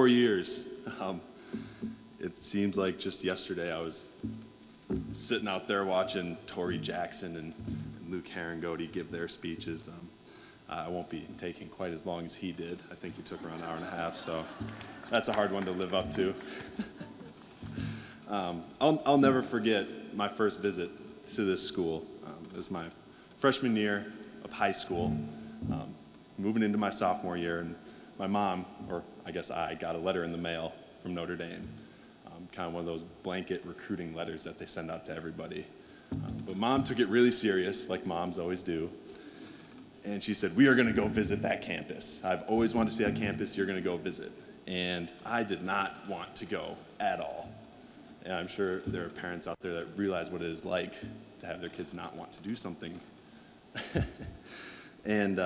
4 years. It seems like just yesterday I was sitting out there watching Torrey Jackson and Luke Herringody give their speeches. I won't be taking quite as long as he did. I think he took around an hour and a half, so that's a hard one to live up to. I'll never forget my first visit to this school. It was my freshman year of high school, moving into my sophomore year, and my mom, or I guess I, got a letter in the mail from Notre Dame, kind of one of those blanket recruiting letters that they send out to everybody. But Mom took it really serious, like moms always do, and she said, "We are going to go visit that campus. I've always wanted to see that campus. You're going to go visit." And I did not want to go at all. And I'm sure there are parents out there that realize what it is like to have their kids not want to do something. And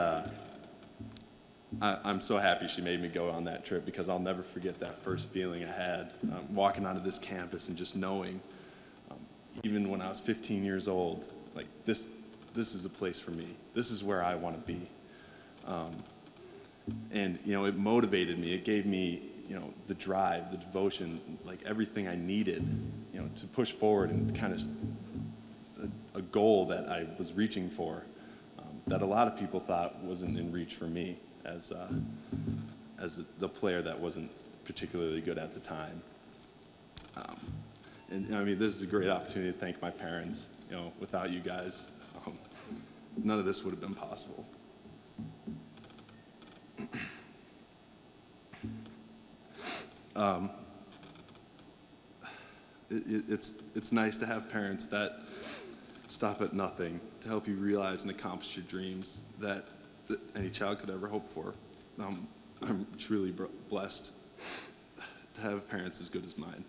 I'm so happy she made me go on that trip, because I'll never forget that first feeling I had walking onto this campus and just knowing, even when I was 15 years old, like this is a place for me. This is where I want to be. And it motivated me. It gave me the drive, the devotion, like everything I needed, to push forward, and kind of a goal that I was reaching for, that a lot of people thought wasn't in reach for me as the player that wasn't particularly good at the time. And I mean, this is a great opportunity to thank my parents. Without you guys, none of this would have been possible. It's nice to have parents that stop at nothing to help you realize and accomplish your dreams that any child could ever hope for. I'm truly blessed to have parents as good as mine.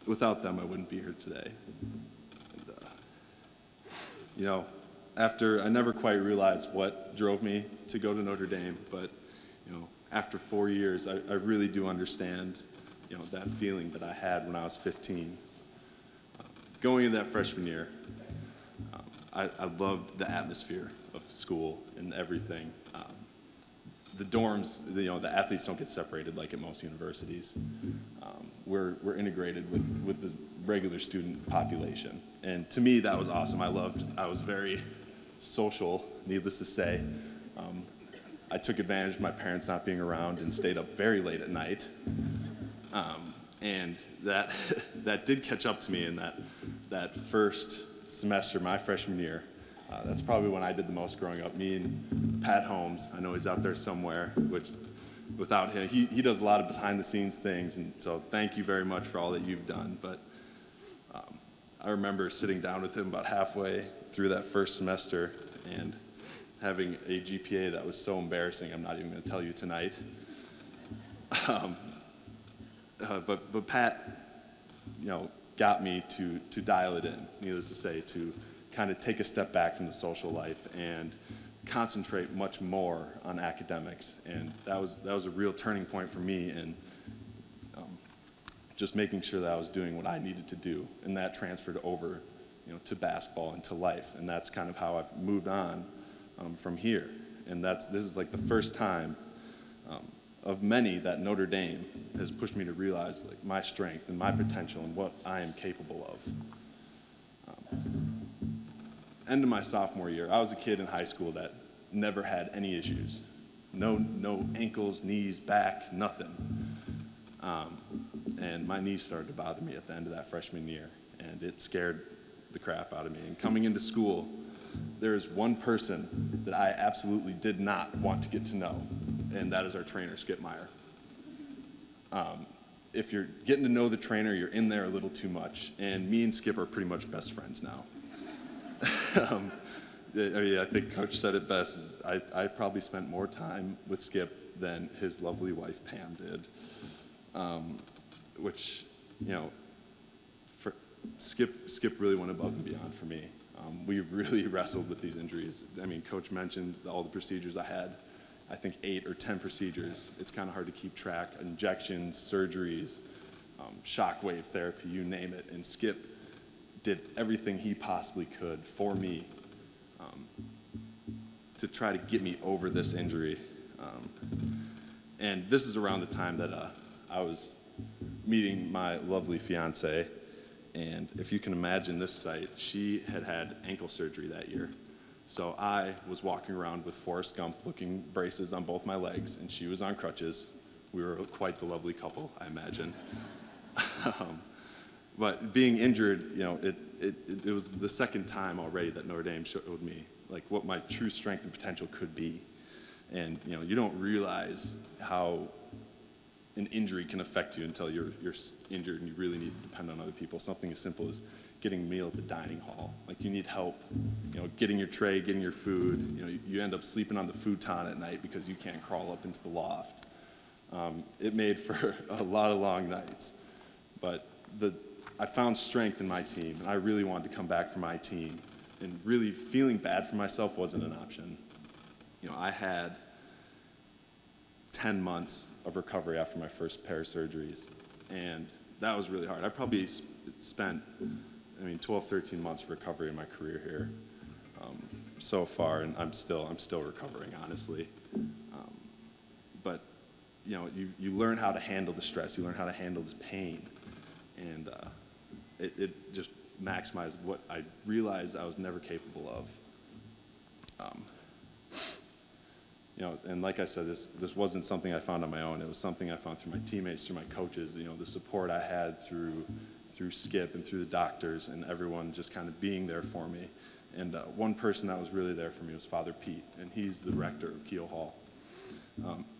Without them, I wouldn't be here today. And, I never quite realized what drove me to go to Notre Dame, but after 4 years, I really do understand that feeling that I had when I was 15. Going into that freshman year, I loved the atmosphere of school and everything. The dorms, the athletes don't get separated like at most universities. We're integrated with the regular student population. And to me, that was awesome. I was very social, needless to say. I took advantage of my parents not being around and stayed up very late at night. And that did catch up to me in that first semester, my freshman year. That's probably when I did the most growing up. Me and Pat Holmes, I know he's out there somewhere, which without him, he does a lot of behind the scenes things, and so thank you very much for all that you've done. But I remember sitting down with him about halfway through that first semester and having a GPA that was so embarrassing, I'm not even going to tell you tonight. But Pat, got me to dial it in, needless to say, to kind of take a step back from the social life and concentrate much more on academics. And that was a real turning point for me in just making sure that I was doing what I needed to do. And that transferred over, to basketball and to life. And that's kind of how I've moved on from here. And this is like the first time of many that Notre Dame has pushed me to realize like my strength and my potential and what I am capable of. End of my sophomore year, I was a kid in high school that never had any issues. No ankles, knees, back, nothing. And my knees started to bother me at the end of that freshman year, and it scared the crap out of me. And coming into school, there is one person that I absolutely did not want to get to know, and that is our trainer, Skip Meyer. If you're getting to know the trainer, you're in there a little too much, and me and Skip are pretty much best friends now. I think Coach said it best. I probably spent more time with Skip than his lovely wife, Pam, did. Which, for Skip really went above and beyond for me. We really wrestled with these injuries. I mean, Coach mentioned all the procedures I had. I think 8 or 10 procedures. It's kind of hard to keep track. Injections, surgeries, shockwave therapy, you name it. And Skip did everything he possibly could for me to try to get me over this injury. And this is around the time that I was meeting my lovely fiance. And if you can imagine this sight, she had had ankle surgery that year. So I was walking around with Forrest Gump-looking braces on both my legs, and she was on crutches. We were quite the lovely couple, I imagine. But being injured, it was the second time already that Notre Dame showed me like what my true strength and potential could be. And you don't realize how an injury can affect you until you're injured and you really need to depend on other people. Something as simple as getting a meal at the dining hall. Like you need help, getting your tray, getting your food. You end up sleeping on the futon at night because you can't crawl up into the loft. It made for a lot of long nights. But I found strength in my team, and I really wanted to come back for my team. And really feeling bad for myself wasn't an option. I had 10 months of recovery after my first pair of surgeries, and that was really hard. I probably spent, 12, 13 months of recovery in my career here so far, and I'm still recovering, honestly. But you learn how to handle the stress, you learn how to handle this pain, and it just maximized what I realized I was never capable of. And like I said, this wasn't something I found on my own. It was something I found through my teammates, through my coaches, the support I had through Skip and through the doctors and everyone just kind of being there for me. And one person that was really there for me was Father Pete, and he's the rector of Keel Hall.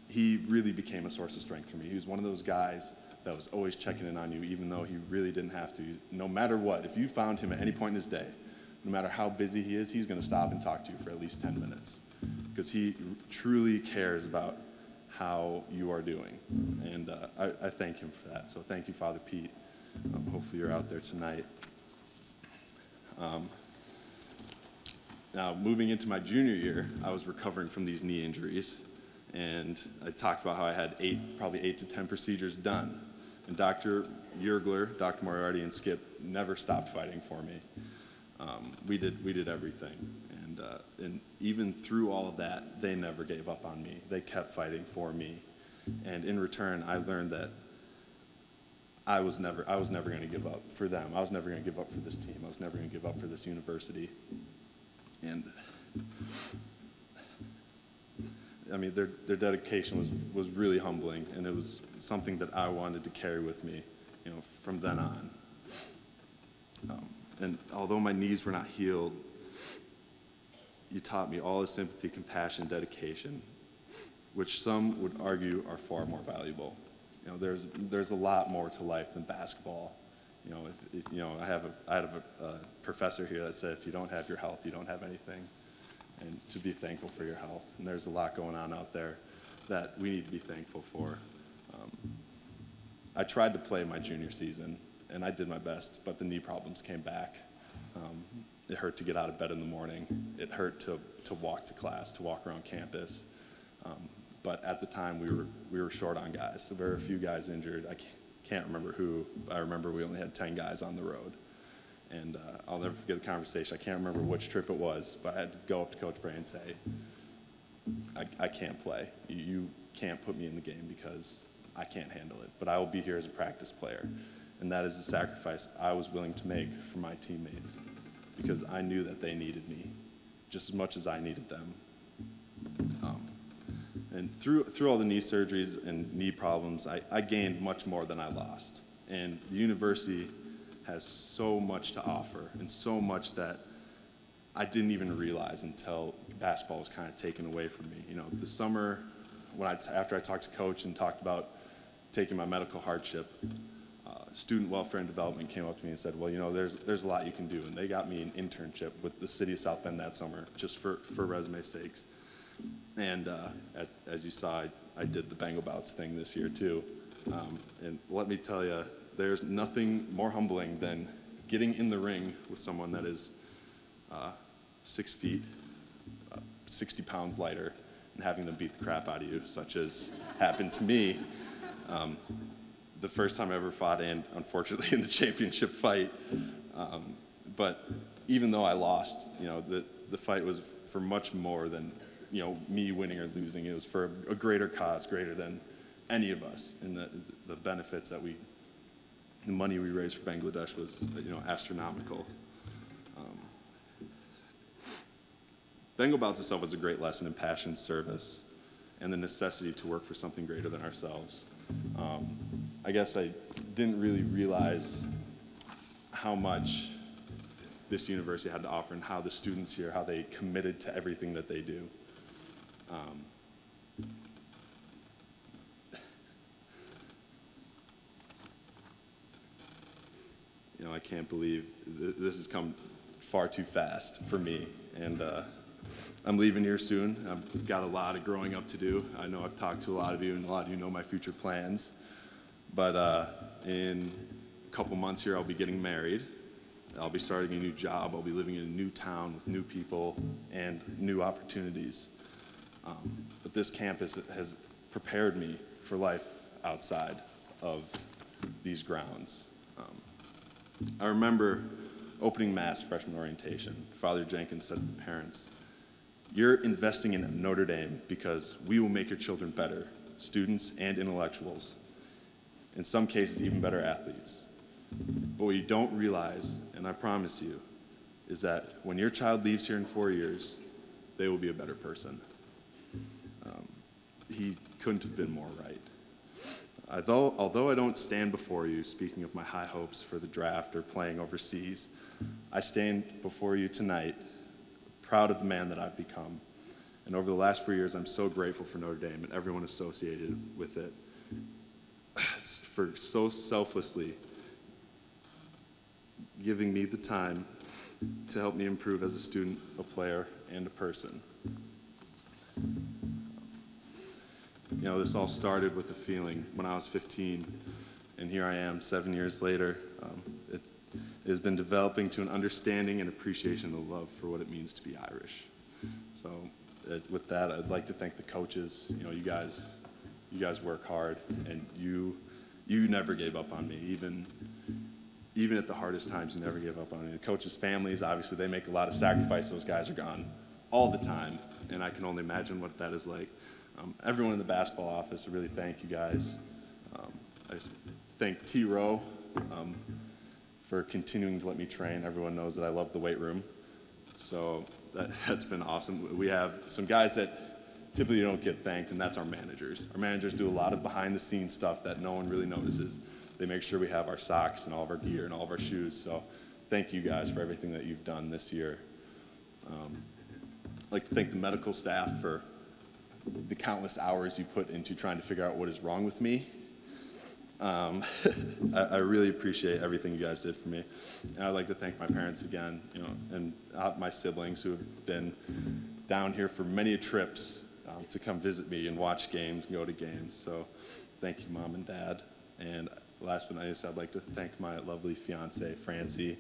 He really became a source of strength for me. He was one of those guys that was always checking in on you, even though he really didn't have to. No matter what, if you found him at any point in his day, no matter how busy he is, he's going to stop and talk to you for at least 10 minutes. Because he truly cares about how you are doing. And I thank him for that. So thank you, Father Pete. Hopefully you're out there tonight. Now, moving into my junior year, I was recovering from these knee injuries. And I talked about how I had probably 8 to 10 procedures done. And Dr. Yergler, Dr. Moriarty, and Skip never stopped fighting for me. We did everything. And even through all of that, they never gave up on me. They kept fighting for me. And in return, I learned that I was never going to give up for them. I was never going to give up for this team. I was never going to give up for this university. And their dedication was really humbling, and it was something that I wanted to carry with me, from then on. And although my knees were not healed, you taught me all the sympathy, compassion, dedication, which some would argue are far more valuable. There's a lot more to life than basketball. I had a professor here that said, if you don't have your health, you don't have anything. And to be thankful for your health. And there's a lot going on out there that we need to be thankful for. I tried to play my junior season, and I did my best, but the knee problems came back. It hurt to get out of bed in the morning. It hurt to walk to class, to walk around campus. But at the time, we were short on guys. So there were a few guys injured. I can't remember who, but I remember we only had 10 guys on the road. And I'll never forget the conversation. I can't remember which trip it was, but I had to go up to Coach Bray and say, I can't play. You can't put me in the game because I can't handle it. But I will be here as a practice player. And that is the sacrifice I was willing to make for my teammates because I knew that they needed me just as much as I needed them. And through all the knee surgeries and knee problems, I gained much more than I lost. And the university has so much to offer and so much that I didn't even realize until basketball was kind of taken away from me. The summer, after I talked to Coach and talked about taking my medical hardship, Student Welfare and Development came up to me and said, well, there's a lot you can do. And they got me an internship with the city of South Bend that summer, just for resume sakes. And as you saw, I did the Bengal Bouts thing this year too. And let me tell you, there's nothing more humbling than getting in the ring with someone that is 6 feet, 60 pounds lighter, and having them beat the crap out of you, such as happened to me the first time I ever fought, and unfortunately in the championship fight. But even though I lost, the fight was for much more than me winning or losing. It was for a greater cause, greater than any of us. And the benefits that the money we raised for Bangladesh was, astronomical. Bengal Bouts itself was a great lesson in passion, service, and the necessity to work for something greater than ourselves. I guess I didn't really realize how much this university had to offer and how the students here, how they committed to everything that they do. I can't believe this has come far too fast for me, and I'm leaving here soon. I've got a lot of growing up to do. I know I've talked to a lot of you, and a lot of you know my future plans, but in a couple months here I'll be getting married. I'll be starting a new job. I'll be living in a new town with new people and new opportunities. But this campus has prepared me for life outside of these grounds. I remember opening mass freshman orientation. Father Jenkins said to the parents, "You're investing in Notre Dame because we will make your children better, students and intellectuals. In some cases, even better athletes. But what you don't realize, and I promise you, is that when your child leaves here in 4 years, they will be a better person." He couldn't have been more right. Although I don't stand before you speaking of my high hopes for the draft or playing overseas, I stand before you tonight proud of the man that I've become. And over the last 4 years, I'm so grateful for Notre Dame and everyone associated with it for so selflessly giving me the time to help me improve as a student, a player, and a person. This all started with a feeling when I was 15, and here I am 7 years later. It has been developing to an understanding and appreciation of love for what it means to be Irish. So with that, I'd like to thank the coaches. You guys work hard, and you never gave up on me. Even at the hardest times, you never gave up on me. The coaches' families, obviously, they make a lot of sacrifice. Those guys are gone all the time, and I can only imagine what that is like. Everyone in the basketball office, I really thank you guys. I just thank T-Row for continuing to let me train. Everyone knows that I love the weight room, so that's been awesome. We have some guys that typically don't get thanked, and that's our managers. Our managers do a lot of behind-the-scenes stuff that no one really notices. They make sure we have our socks and all of our gear and all of our shoes, so thank you guys for everything that you've done this year. I'd like to thank the medical staff for the countless hours you put into trying to figure out what is wrong with me. I really appreciate everything you guys did for me. And I'd like to thank my parents again, and my siblings who have been down here for many trips to come visit me and watch games and go to games. So thank you, Mom and Dad. And last but not least, I'd like to thank my lovely fiance, Francie.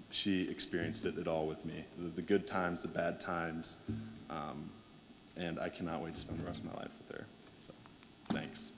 She experienced it all with me, the good times, the bad times. And I cannot wait to spend the rest of my life with her. So, thanks.